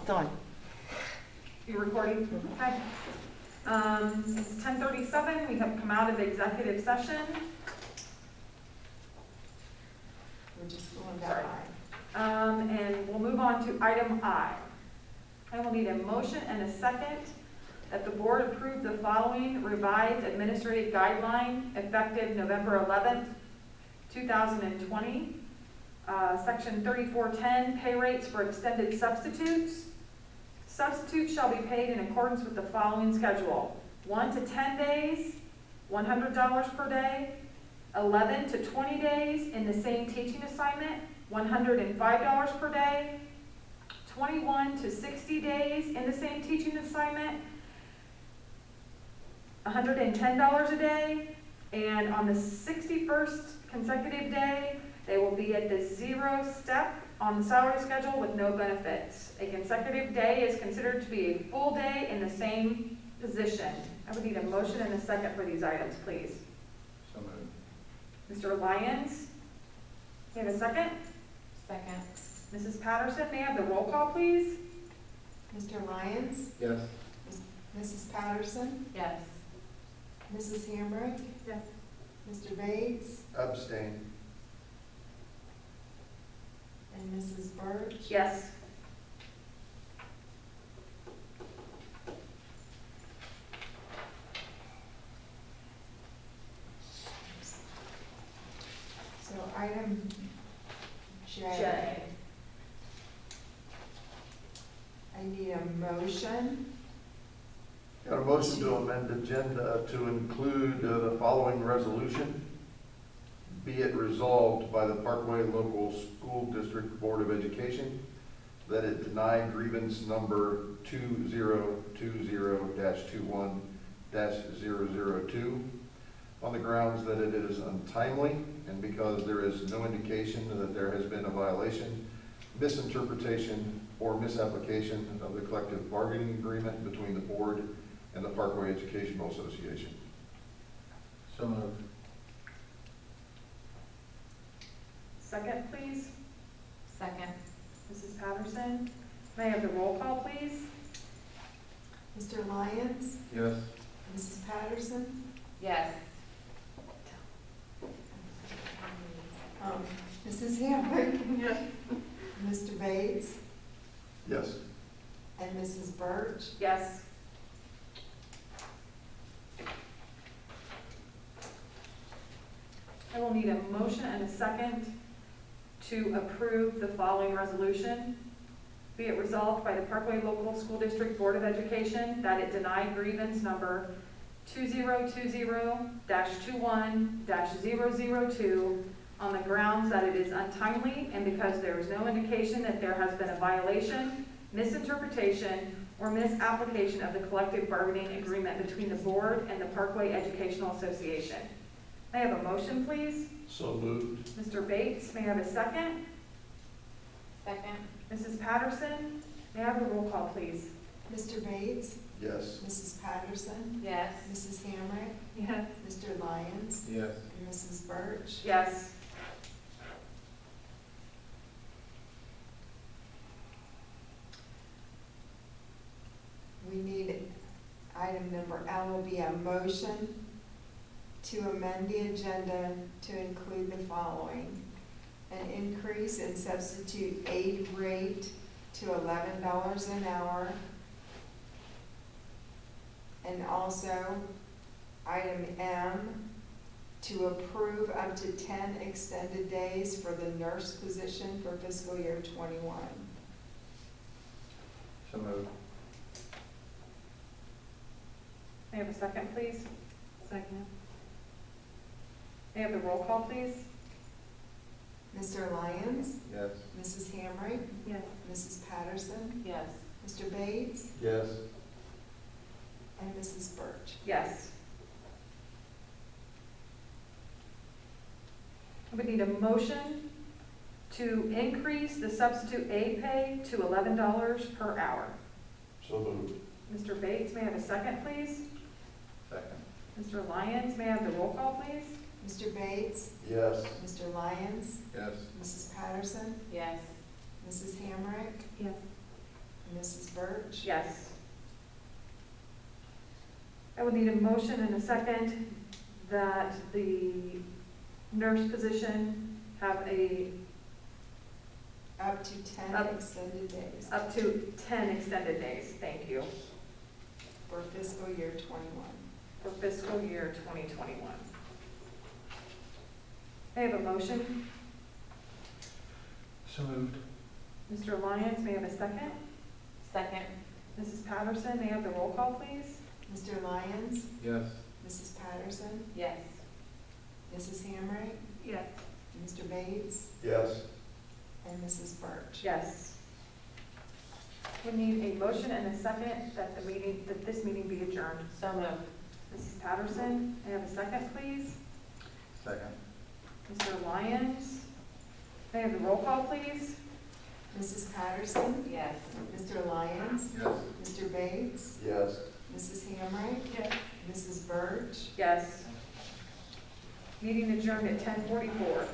It's on. You recording? Okay. It's 10:37. We have come out of executive session. We're just going Sorry. down. And we'll move on to item I. I will need a motion and a second that the board approve the following revised administrative guideline effective November 11th, 2020. Section 3410, pay rates for extended substitutes. Substitutes shall be paid in accordance with the following schedule: 1 to 10 days, $100 per day; 11 to 20 days in the same teaching assignment, $105 per day; 21 to 60 days in the same teaching assignment, $110 a day; and on the 61st consecutive day, they will be at the 0 step on the salary schedule with no benefits. A consecutive day is considered to be a full day in the same position. I would need a motion and a second for these items, please. So moved. Mr. Lyons, may I have a second? Second. Mrs. Patterson, may I have the roll call, please? Mr. Lyons? Yes. Mrs. Patterson? Yes. Mrs. Hamrick? Yes. Mr. Bates? Abstain. And Mrs. Birch? Yes. So item J. J. I need a motion. Got a motion to amend agenda to include the following resolution. Be it resolved by the Parkway Local School District Board of Education that it deny grievance number 2020-21-002 on the grounds that it is untimely and because there is no indication that there has been a violation, misinterpretation, or misapplication of the collective bargaining agreement between the board and the Parkway Educational Association. So moved. Second, please. Second. Mrs. Patterson, may I have the roll call, please? Mr. Lyons? Yes. Mrs. Patterson? Yes. Mrs. Hamrick? Yes. Mr. Bates? Yes. And Mrs. Birch? Yes. I will need a motion and a second to approve the following resolution. Be it resolved by the Parkway Local School District Board of Education that it deny grievance number 2020-21-002 on the grounds that it is untimely and because there is no indication that there has been a violation, misinterpretation, or misapplication of the collective bargaining agreement between the board and the Parkway Educational Association. May I have a motion, please? So moved. Mr. Bates, may I have a second? Second. Mrs. Patterson, may I have a roll call, please? Mr. Bates? Yes. Mrs. Patterson? Yes. Mrs. Hamrick? Yes. Mr. Lyons? Yes. And Mrs. Birch? Yes. We need, item number L will be a motion to amend the agenda to include the following: an increase in substitute aid rate to $11 an hour. And also, item M, to approve up to 10 extended days for the nurse position for fiscal year '21. So moved. May I have a second, please? Second. May I have the roll call, please? Mr. Lyons? Yes. Mrs. Hamrick? Yes. Mrs. Patterson? Yes. Mr. Bates? Yes. And Mrs. Birch. Yes. I would need a motion to increase the substitute aid pay to $11 per hour. So moved. Mr. Bates, may I have a second, please? Second. Mr. Lyons, may I have the roll call, please? Mr. Bates? Yes. Mr. Lyons? Yes. Mrs. Patterson? Yes. Mrs. Hamrick? Yes. Mrs. Birch? Yes. I would need a motion and a second that the nurse position have Up to 10 Up. extended days up to 10 extended days, thank you, for fiscal year 21. for fiscal year 2021. May I have a motion? So moved. Mr. Lyons, may I have a second? Second. Mrs. Patterson, may I have the roll call, please? Mr. Lyons? Yes. Mrs. Patterson? Yes. Mrs. Hamrick? Yes. Mr. Bates? Yes. And Mrs. Birch? Yes. We need a motion and a second that this meeting be adjourned. So moved. Mrs. Patterson, may I have a second, please? Second. Mr. Lyons, may I have the roll call, please? Mrs. Patterson? Yes. Mr. Lyons? Yes. Mr. Bates? Yes. Mrs. Hamrick? Yes. Mrs. Birch? Yes. Meeting adjourned at 10:44.